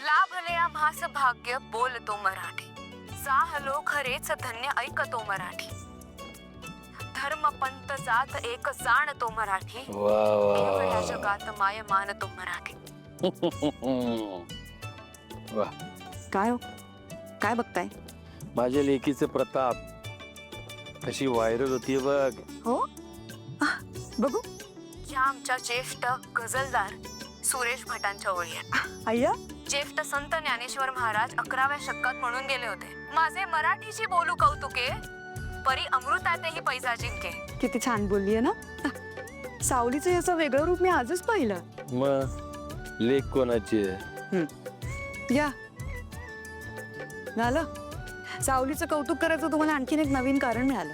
लाभले आम्हास भाग्य बोलतो मराठी, जाहलो खरेच धन्य ऐकतो मराठी, धर्म पंत जात एक जाणतो मराठी, एवढ्या जगात माय मानतो मराठी. वा, काय हो, काय बघताय? माझ्या लेकीचे प्रताप कशी व्हायरल होतीये बघ. हो, बघू. ह्या आमच्या ज्येष्ठ गझलदार सुरेश भटांच्या ओळी आहेत. अय्या, ज्येष्ठ संत ज्ञानेश्वर महाराज 11व्या शतकात म्हणून गेले होते, माझे मराठीची बोलू कौतुके, परी अमृतातेही पैजा जिंके. किती छान बोललीये ना. सावलीचं याचं वेगळं रूप मी आजच पाहिलं. मग लेक कोणाची आहे? या झालं, सावलीचं कौतुक करायचं तुम्हाला आणखीन एक नवीन कारण मिळालं.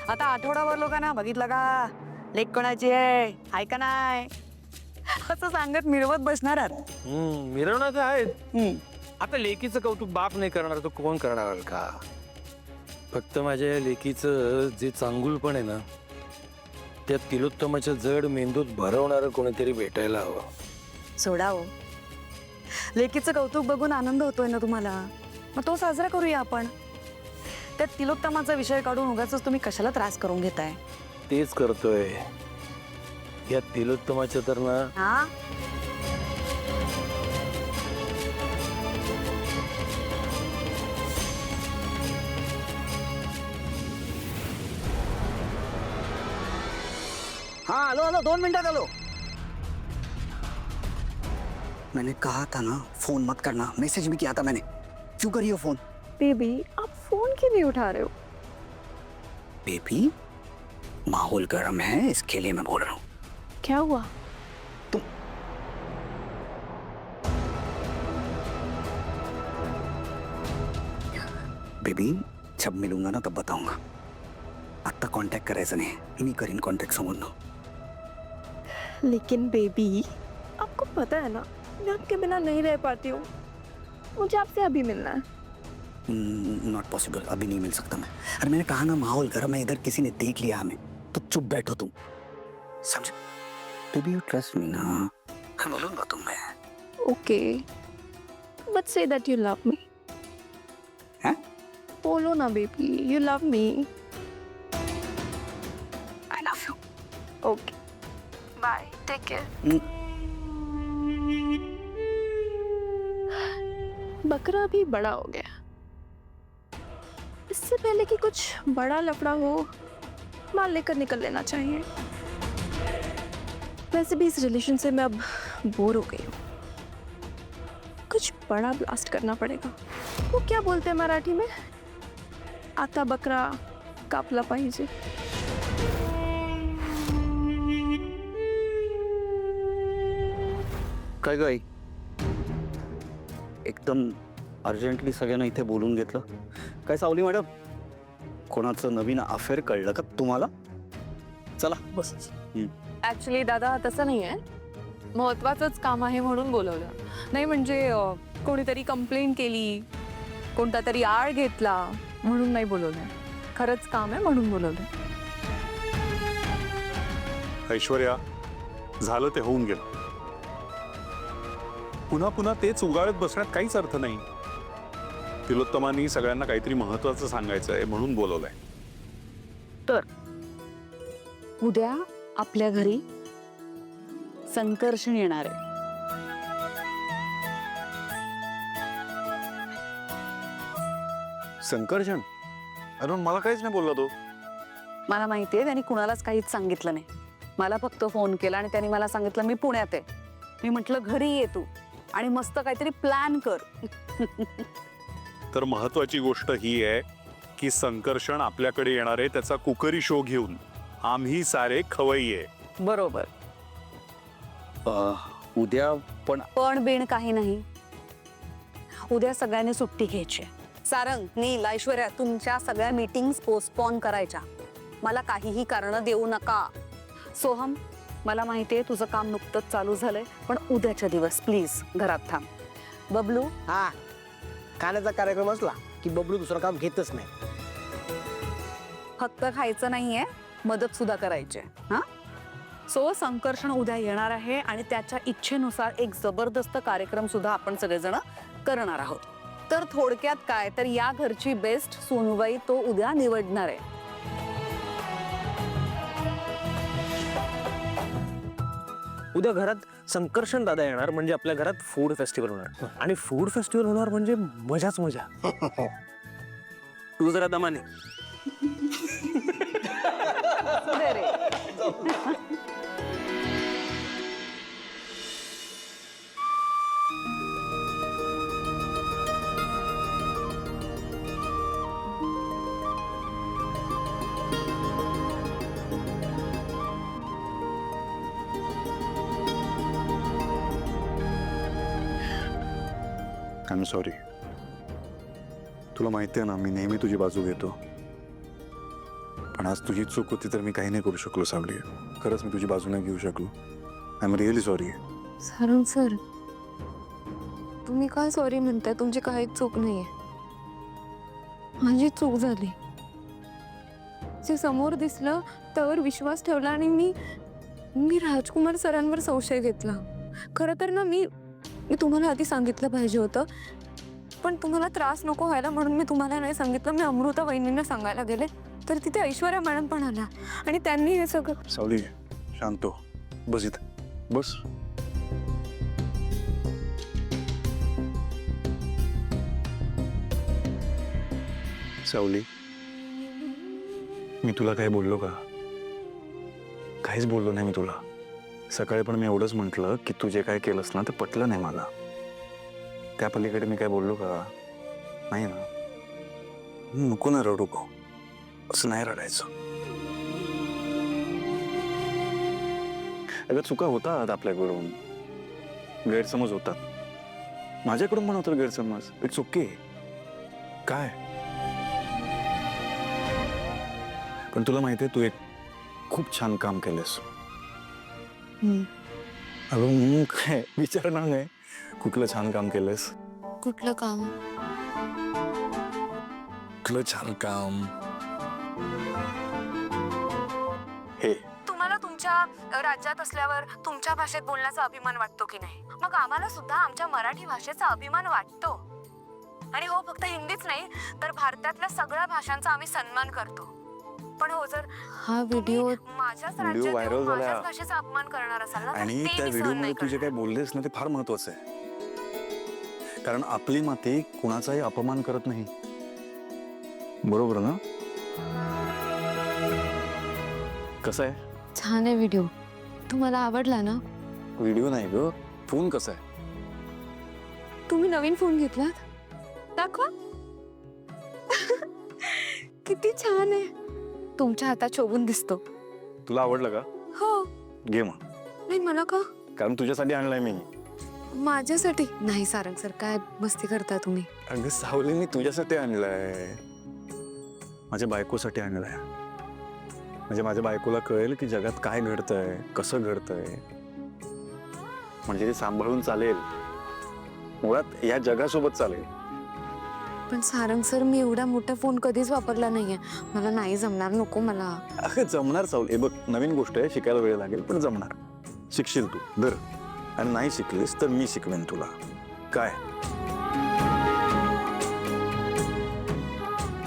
आता आठवडाभर लोकांना बघितलं का, लेक कोणाची आहे, हाय का नाही असं सांगत मिरवत बसणार आहात. मिरवणार तर आहेत. आता लेकीचं कौतुक बाप नाही करणार तर कोण करणार का? फक्त माझ्या लेकीचं जे चांगुलपण आहे ना, त्या तिलोत्तमाच्या जड मेंदूत भरवणार कोणीतरी भेटायला हवं. सोडा हो, लेकीचं कौतुक बघून आनंद होतोय ना तुम्हाला, मग तो साजरा करूया आपण. त्या तिलोत्तमाचा विषय काढून उगाच तुम्ही कशाला त्रास करून घेताय? तेच करतोय. या तिलोत्तमाच्या तर ना हा, हाँ हेलो हेलो 2 मिनट हेलो. मैंने कहा था ना फोन मत करना, मैसेज भी किया था मैंने. क्यों करी हो फोन? बेबी आप फोन क्यों नहीं उठा रहे हो? बेबी माहौल गर्म है इसके लिए मैं बोल रहा हूँ. क्या हुआ? तुम बेबी जब मिलूंगा ना तब बताऊंगा. आता कॉन्टॅक्ट करायचा नाही, मी करीन कॉन्टॅक्ट समोर. लेकिन बेबी आपको पता है ना मैं आपके बिना नहीं रह पाती हूँ, मुझे आपसे अभी मिलना है. नॉट पॉसिबल, अभी नहीं मिल सकता मैं. अरे मैंने कहा ना माहौल गर्म है, इधर किसी ने देख लिया हमें, तो चुप बैठो तुम. समझ? बेबी यू ट्रस्ट मी ना, मैं बोलूंगा तुम्हें. Okay but say that you love me. हैं? बोलो ना baby you love me. I love you. Okay bye, take care. बकरा अभी बड़ा हो गया, इससे पहले कि कुछ बड़ा लफड़ा हो माल लेकर निकल लेना चाहिए. वैसे भी इस रिलेशन से मैं अब बोर हो गई हूँ, कुछ बड़ा ब्लास्ट करना पड़ेगा. वो क्या बोलते हैं मराठी में, आता बकरा कापला पाहिजे. काय गई एकदम अर्जंटली सगळ्यांना इथे बोलून घेतलं. काय सावली मॅडम, कोणाचं नवीन अफेअर कळलं का तुम्हाला? चला बस. ऍक्च्युली दादा तसं नाही आहे, महत्वाचंच काम आहे म्हणून बोलवलं. नाही म्हणजे कोणीतरी कंप्लेंट केली, कोणता तरी आळ घेतला म्हणून नाही बोलवलं. खरंच काम आहे म्हणून बोलवलं. ऐश्वर्या, झालं ते होऊन गेलं. पुन्हा पुन्हा तेच उगाळत बसण्यात काहीच अर्थ नाही. तिलोत्तमांनी सगळ्यांना काहीतरी महत्वाचं सांगायचं आहे म्हणून बोलवलंय. तर उद्या आपल्या घरी संकर्षण येणार आहे. संकर्षण? अरे मला काहीच नाही बोलला तो. मला माहितीये त्यांनी कुणालाच काहीच सांगितलं नाही. मला फक्त फोन केला आणि त्यांनी मला सांगितलं मी पुण्यात आहे. मी म्हटलं घरी ये तू आणि मस्त काहीतरी प्लॅन कर. तर महत्वाची गोष्ट ही आहे की संकर्षण आपल्याकडे येणार आहे त्याचा कुकरी शो घेऊन. आम्ही सारे खवय्ये. बरोबर. उद्या पण पण बिण काही नाही. उद्या सगळ्यांनी सुट्टी घ्यायची. सारंग, नील, ऐश्वर्या तुमच्या सगळ्या मीटिंग्स पोस्टपोन करायच्या. मला काहीही कारण देऊ नका. सोहम, मला माहितीये तुझं काम नुकतंच चालू झालंय, पण उद्याच्या दिवस प्लीज घरात थांब. बबलू, हा, खाण्याचा कार्यक्रम असला की बबलू दुसरं काम घेतच नाही. फक्त खायचं नाहीये, मदत सुद्धा करायची. हा, सो संकर्षण उद्या येणार आहे आणि त्याच्या इच्छेनुसार एक जबरदस्त कार्यक्रम सुद्धा आपण सगळेजण करणार आहोत. तर थोडक्यात काय तर या घरची बेस्ट सोनूबाई तो उद्या निवडणार आहे. उद्या घरात संकर्षण दादा येणार म्हणजे आपल्या घरात फूड फेस्टिवल होणार आणि फूड फेस्टिवल होणार म्हणजे मजाच मजा. तू जरा दमाने. I am sorry. तुला माहिती आहे ना मी नेहमी तुझी बाजू घेतो, पण आज तुझी चूक होती तर मी काही नाही करू शकलो सावली. खरंच मी तुझी बाजू नाही घेऊ शकलो. I am really sorry. Sarang sir, तुम्ही काय सॉरी म्हणताय? तुमची काहीच चूक नाहीये. माझी चूक झाली. जे समोर दिसलं त्यावर विश्वास ठेवला आणि मी राजकुमार सरांवर संशय घेतला. खरं तर ना मी तुम्हाला आधी सांगितलं पाहिजे होतं, पण तुम्हाला त्रास नको व्हायला म्हणून मी तुम्हाला नाही सांगितलं. मी अमृता वहिनींना सांगायला गेले तर तिथे ऐश्वर्या मॅडम पण आल्या आणि त्यांनी हे सगळं. सावली शांत हो. बस इथं बस. सावली, मी तुला काही बोललो का? काहीच बोललो नाही मी तुला. सकाळी पण मी एवढंच म्हटलं की तू जे काय केलंस ना ते पटलं नाही मला. त्या पलीकडे मी काय बोललो का? नाही ना. नको ना रडू गो. असं नाही रडायचं. अगं चुका होतात आपल्याकडून, गैरसमज होतात. माझ्याकडून पण होतात गैरसमज. It's okay. काय पण तुला माहितीये तू एक खूप छान काम केलंस. अगं काय विचारणार नाही कुठलं छान काम केलंस? कुठलं काम? कुठलं छान काम? हे तुम्हाला तुमच्या राज्यात असल्यावर तुमच्या भाषेत बोलण्याचा अभिमान वाटतो की नाही? मग आम्हाला सुद्धा आमच्या मराठी भाषेचा अभिमान वाटतो. आणि हो, फक्त हिंदीच नाही तर भारतातल्या सगळ्या भाषांचा आम्ही सन्मान करतो. पण हो, जर हा व्हिडिओ माझ्याच राज्यात व्हायरल येऊन झाला. माझ्याच भाषेचा अपमान करणार असाल ना, तर आणि ते त्या मी सहन व्हिडिओमध्ये नाही तू जे काय करणार. बोललेस ना ते फार महत्वाचं आहे. कारण आपली माती कुणाचाही अपमान करत नाही. बरोबर ना? कसं आहे? छान आहे व्हिडिओ. तुम्हाला आवडला ना? व्हिडिओ नाही ग, फोन कसा आहे? तुम्ही नवीन फोन घेतलात? दाखवा. किती छान आहे. तुमच्या हातात शोभून दिसतो. तुला आवडलं का? हो. घे मग. नाही, मला का? कारण तुझ्यासाठी आणलाय मी. माझ्यासाठी नाही. सारंग सर, काय मस्ती करता तुम्ही? अगं सावली, मी तुझ्यासाठी आणलाय. माझ्या बायकोसाठी आणलाय. म्हणजे माझ्या बायकोला कळेल की जगात काय घडतंय, कसं घडतंय, म्हणजे ते सांभाळून चालेल. मुळात या जगासोबत चालेल. पण सारंग सर, मी एवढा मोठा फोन कधीच वापरला नाहीये. मला नाही जमणार. नको मला. अगं जमणार सावली. हे बघ, नवीन गोष्ट आहे, शिकायला वेळ लागेल पण जमणार. शिकशील तू दर. आणि नाही शिकलीस तर मी शिकवेन तुला. काय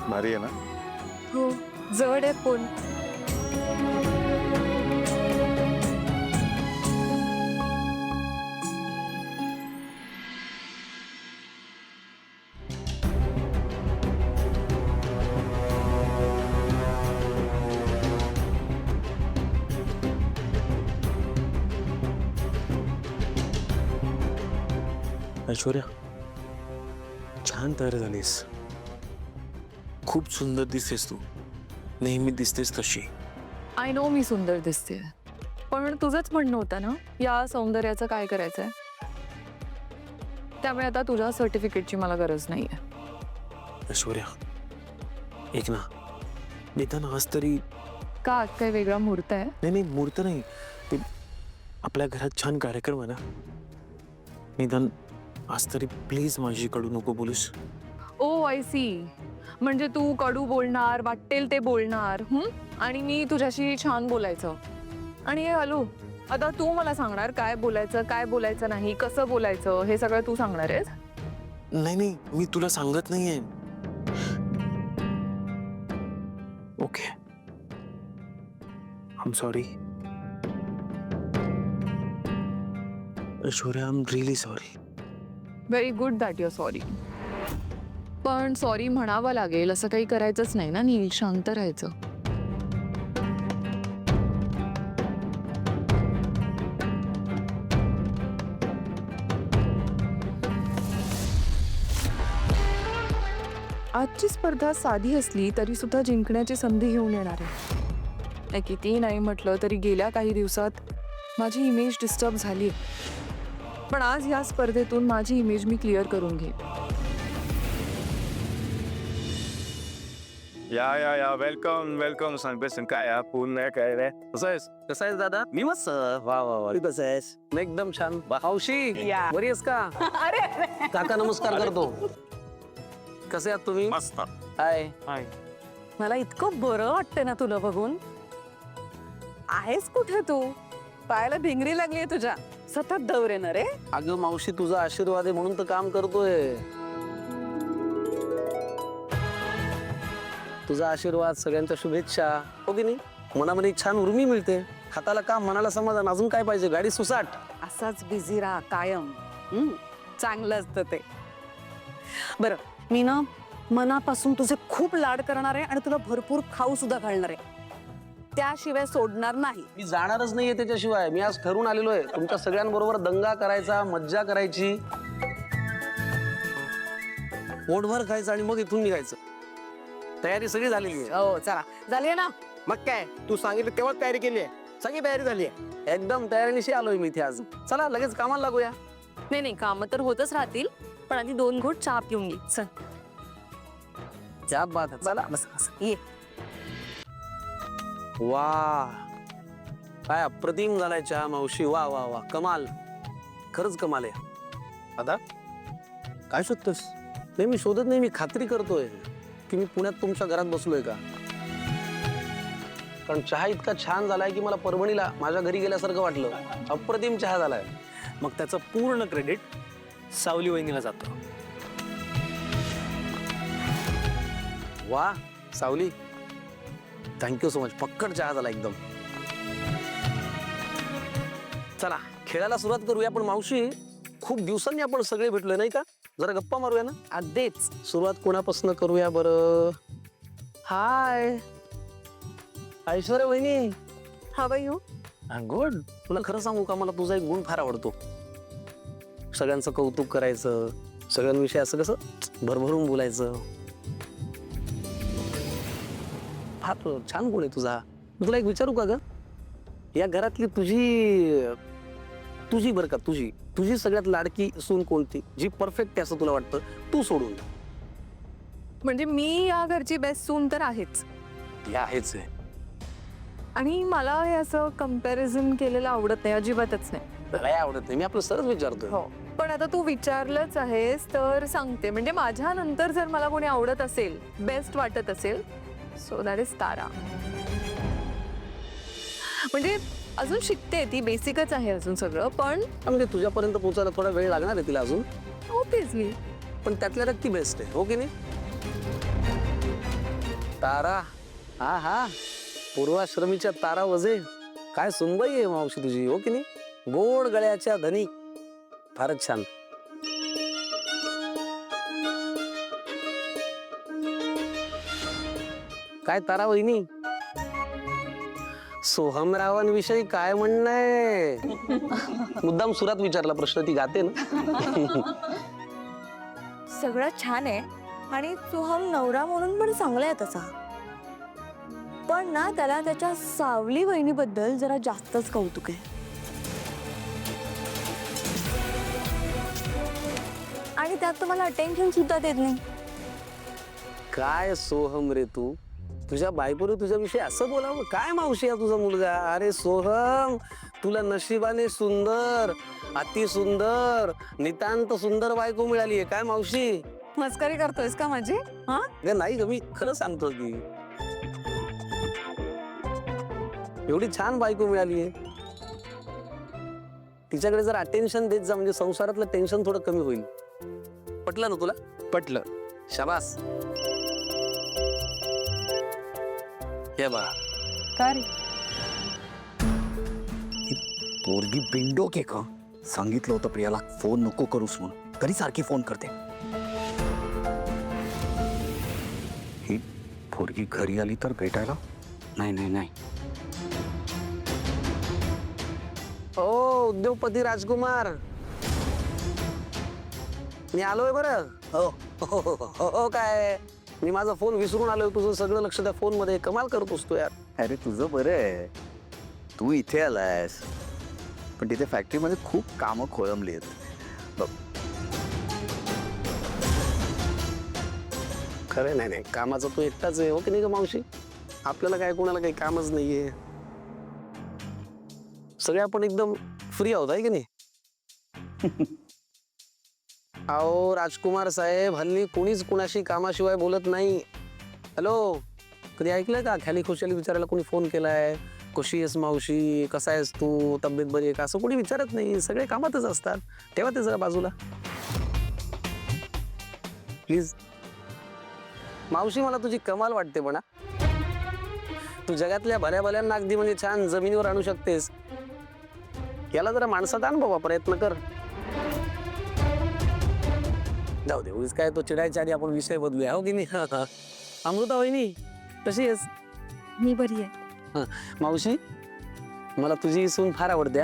भारी आहे ना? हो, जवळ आहे फोन. ऐश्वर्या, छान तयार झालीस. खूप सुंदर दिसतेस तू. नेहमी दिसतेस तशी. आय नो मी सुंदर दिसते, पण तुझंच म्हणणं होतं ना या सौंदर्याचं काय करायचंय. त्यामुळे आता तुझ्या सर्टिफिकेटची मला गरज नाहीये. ऐश्वर्या, ऐक ना, निदान आज तरी. का आज काही वेगळा मुहूर्त आहे? नाही नाही, मुहूर्त नाही. ते आपल्या घरात छान कार्यक्रम आहे ना. निदान आज तरी प्लीज माझी कडू नको बोलूस. ओ आय सी. म्हणजे तू कडू बोलणार, वाटेल ते बोलणार, आणि मी तुझ्याशी छान बोलायचं. आणि हे हॅलो, आता तू मला सांगणार काय बोलायचं नाही, कसं बोलायचं, हे सगळं तू सांगणार आहेस. नाही नाही, मी तुला सांगत नाहीये. Okay, I am sorry Aishwarya, I am really sorry. Very good that your sorry. पण सॉरी म्हणावं लागेल असं काही करायचंच नाही ना नील, शांत राहायचं. आजची स्पर्धा साधी असली तरी सुद्धा जिंकण्याची संधी घेऊन येणार आहे. नाही, कितीही नाही म्हटलं तरी गेल्या काही दिवसात माझी इमेज डिस्टर्ब झाली, पण आज या स्पर्धेतून माझी इमेज मी क्लिअर करून घेईन. या वेलकम वेलकम. सांग बेसन काय पूर्ण काय रे, कसं आहेस? कसा आहेस दादा? मी मस्त. वा वा वा, कसं आहेस? मी एकदम छान. हौशी, बरी आहेस का? काका नमस्कार करतो. कसे आहात तुम्ही? मस्त. हाय. मला इतकं बरं वाटतं ना तुला बघून. आहेस कुठे तू? पायाला भिंगरी लागली तुझ्या. सतत दौरे ना रे. अगं मावशी, तुझा आशीर्वाद आहे म्हणून तर काम करतोय. तुझा आशीर्वाद, सगळ्यांच्या शुभेच्छा, हो की नाही? मनामध्ये एक छान उर्मी मिळते, हाताला काम, मनाला समाधान, अजून काय पाहिजे? गाडी सुसाट. असाच बिझी राहा कायम. चांगलं असतं ते. बरं, मी ना मनापासून तुझे खूप लाड करणार आहे आणि तुला भरपूर खाऊ सुद्धा घालणार आहे. त्याशिवाय सोडणार नाही. मी जाणारच नाहीये त्याच्याशिवाय. मी आज ठरून आलेलो आहे तुमच्या सगळ्यांबरोबर दंगा करायचा, मज्जा करायची, पोटभर खायचं आणि मग इथून निघायचं. तयारी सगळी झालेली आहे. हो, चला झाली ना. मग काय, तू सांगितलं तेव्हा तयारी केली आहे. सगळी तयारी झाली आहे. एकदम तयारीनिशी आलोय मी इथे आज. चला लगेच कामाला लागूया. नाही नाही, काम तर होतच राहतील, पण आधी 2 घोट चहा पिऊन घे. चल. क्या बात आहे. चला बस बस, ये. वा, काय अप्रतिम झालाय चहा मावशी. वा वा वा, कमाल, खरंच कमाल आहे. आता काय शोधतोस? नाही, मी शोधत नाही, मी खात्री करतोय की मी पुण्यात तुमच्या घरात बसलोय का. कारण चहा इतका छान झालाय की मला परभणीला माझ्या घरी गेल्यासारखं वाटलं. अप्रतिम चहा झालाय. मग त्याचं पूर्ण क्रेडिट सावली वहिनीला जातं. वा सावली, थँक्यू सो मच. पक्कड चहा झाला एकदम. चला खेळायला सुरुवात करूया. पण मावशी, खूप दिवसांनी आपण सगळे भेटलोय नाही का? जरा गप्पा मारूया ना. अगदीच. सुरुवात कोणापासून करूया बरं? हाय ऐश्वर्या वहिनी. How you. गुड. तुला खरं सांगू का, मला तुझा एक गुण फार आवडतो. सगळ्यांचं कौतुक करायचं, सगळ्यांविषयी असं कसं भरभरून बोलायचं. फार छान गुण आहे तुझा. तुला एक विचारू का ग? या घरातली तुझी बरं का, तुझी सगळ्यात लाडकी सून कोणती, जी परफेक्ट आहे असं तुला वाटतं, तू सोडून? म्हणजे मी या घरची बेस्ट सून तर आहेच, हे आहेच आहे. आणि मला हे असं कम्पॅरिझन केलेलं आवडत नाही, अजिबातच नाही. मला आवडत नाही, मी आपलं सरच विचारतोय. हो, पण आता तू विचारलंच आहेस तर सांगते. म्हणजे माझ्या नंतर जर मला कोणी आवडत असेल, बेस्ट वाटत असेल, सो दॅट इज तारा. म्हणजे अजून शिकते ती, बेसिकच आहे अजून सगळं, पण म्हणजे तुझ्यापर्यंत पोहोचायला थोडा वेळ लागणार आहे तिला अजून, ऑब्विसली. पण त्यातल्या त्यात ती बेस्ट आहे, हो की नाही? तारा, हा हा, पूर्वाश्रमीच्या तारा वजे. काय सुनबाई आहे मावशी तुझी, हो की नाही? गोड गळ्याच्या धनी, फारच छान. काय तारा वहिनी, सोहमरावांविषयी काय म्हणणं आहे? मुद्दाम सुरात विचारला प्रश्न, ती गाते ना. सगळं छान आहे आणि सोहम नवरा म्हणून पण चांगला आहे तसा, पण ना त्याला त्याच्या सावली वहिनीबद्दल जरा जास्तच कौतुक आहे. आणि त्यात तुम्हाला अटेन्शन सुद्धा देत नाही. काय सोहम रे तू, तुझ्या बायकोने तुझ्याविषयी असं बोलावं? काय मावशी आहे तुझा मुलगा? अरे सोहम, तुला नशिबाने सुंदर, अति सुंदर, नितांत सुंदर बायको मिळाली आहे. काय मावशी मस्करी करतोयस का माझी? हा, नाही ग, मी खरं सांगतो की एवढी छान बायको मिळाली आहे, तिच्याकडे जर अटेन्शन देत जा म्हणजे संसारातलं टेन्शन थोडं कमी होईल. पटलं ना तुला? पटलं. शाबास. हे बा काय रे? पोरगी बिंडोक आहे का? सांगितलं होतं प्रियाला फोन नको करूस म्हणून, तरी सारखी फोन करते. ही पोरगी घरी आली तर भेटायला? नाही नाही नाही. ओ उद्योगपती राजकुमार, मी आलोय बरं. हो हो हो हो हो. काय मी माझा फोन विसरून आलोय, तुझं सगळं लक्ष त्या फोन मध्ये. कमाल करतोस तू यार. अरे तुझं बरं आहे, तू इथे आलायस, पण तिथे फॅक्टरीमध्ये खूप कामं खोळंबली आहेत बघ. खरं नाही नाही, कामाचा तू एकटाच आहे हो की नाही ग मावशी? आपल्याला काय कोणाला काही कामच नाहीये, सगळे आपण एकदम फ्री आहोत आहे की नाही? अहो राजकुमार साहेब, हल्ली कोणीच कुणाशी कामाशिवाय बोलत नाही. हॅलो, कधी ऐकलंय का खाली खुशाली विचारायला कोणी फोन केलाय? कशी आहेस मावशी, कसा आहेस तू, तब्येत बरी आहे का, असं कोणी विचारत नाही. सगळे कामातच असतात. ठेवा ते जरा बाजूला प्लीज. मावशी, मला तुझी कमाल वाटते म्हणा. तू जगातल्या भल्या भल्यांना अगदी म्हणजे छान जमिनीवर आणू शकतेस. याला जरा माणसात आण बाबा, प्रयत्न कर. जाऊ दे, उगीच काय तो चिडायच्या आधी आपण विषय बदलूया हो की नाही? अमृता वहिनी कशी आहेस? मी बरी आहे. मावशी, मला तुझी सून फार आवडते.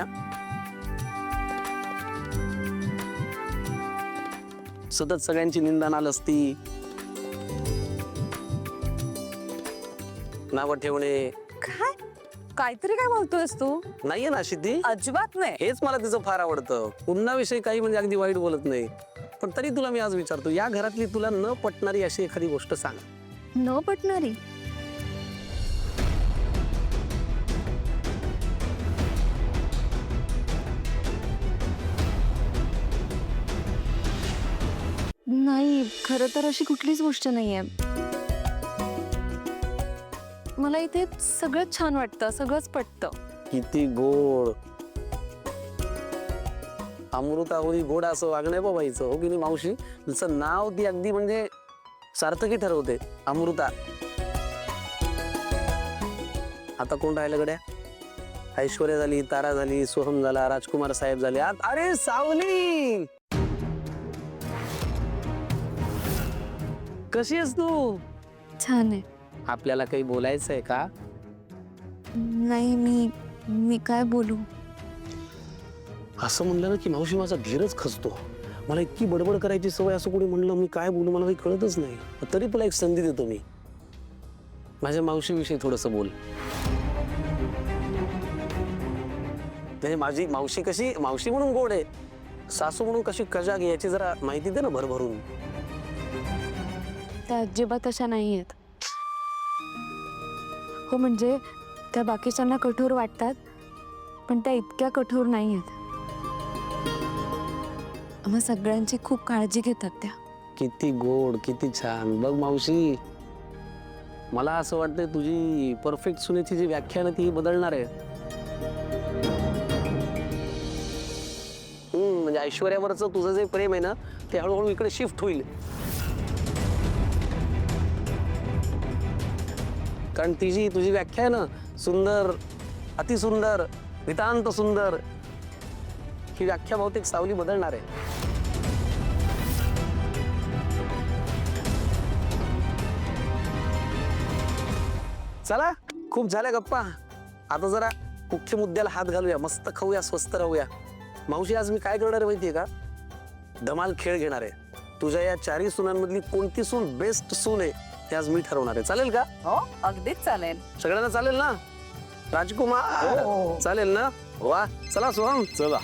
सतत सगळ्यांची निंदा नाल असती, नाव ठेवणे. काय काहीतरी काय बोलतोयस तू? नाहीये ना सिद्धी? अजिबात नाही. हेच मला तिचं फार आवडतं. पुन्हाविषयी काही म्हणजे अगदी वाईट बोलत नाही. पण तरी तुला मी आज विचारतो, या घरातली तुला न पटणारी अशी एखादी गोष्ट सांग. न पटणारी? नाही, खरं तर अशी कुठलीच गोष्ट नाहीये. मला इथे सगळंच छान वाटतं, सगळंच पटतं. किती गोड. अमृता होई गोड असं वागणं बाबा हिचं, हो की नाही मावशी? तिचं नाव ती अगदी म्हणजे सार्थकी ठरवते, अमृता. आता कोण राहिलं गड्या? ऐश्वर्या झाली, तारा झाली, सोहम झाला, राजकुमार साहेब झाले. अरे सावली, कशी आहेस तू? छान आहे. आपल्याला काही बोलायचं आहे का? नाही, मी काय बोलू? असं म्हणलं ना की मावशी माझा धीरच खचतो. मला इतकी बडबड करायची सवय, असं कोणी म्हणलं मी काय बोलू मला काही कळतच नाही. तरी तुला एक संधी देतो मी, माझ्या मावशीविषयी थोडंसं बोल. म्हणजे माझी मावशी कशी, मावशी म्हणून गोड आहे, सासू म्हणून कशी कजाग आहे, याची जरा माहिती दे ना भरभरून. त्या अजिबात अशा नाही आहेत. हो, म्हणजे त्या बाकीच्यांना कठोर वाटतात, पण त्या इतक्या कठोर नाही आहेत. मग सगळ्यांची खूप काळजी घेतात त्या. किती गोड, किती छान. बघ मावशी, मला असं वाटतंय तुझी परफेक्ट सुनेची जी व्याख्या ना ती बदलणार आहे. म्हणजे ऐश्वर्यावरचं तुझं जे प्रेम आहे ना ते हळूहळू इकडे शिफ्ट होईल. कारण तुझी व्याख्या आहे ना, सुंदर, अतिसुंदर, नितांत सुंदर, ही व्याख्या बहुतेक सावली बदलणार आहे. चला, खूप झाल्या गप्पा. आता जरा मुख्य मुद्द्याला हात घालूया. मस्त खाऊया, स्वस्त राहूया. मावशी, आज मी काय करणार आहे माहितीये का? धमाल खेळ घेणार आहे. तुझ्या या चारही सुनांमधली कोणती सून बेस्ट सून आहे ते आज मी ठरवणार आहे. चालेल का? हो, अगदीच चालेल. सगळ्यांना चालेल ना? राजकुमार चालेल ना? वा, चला सोहम. चला.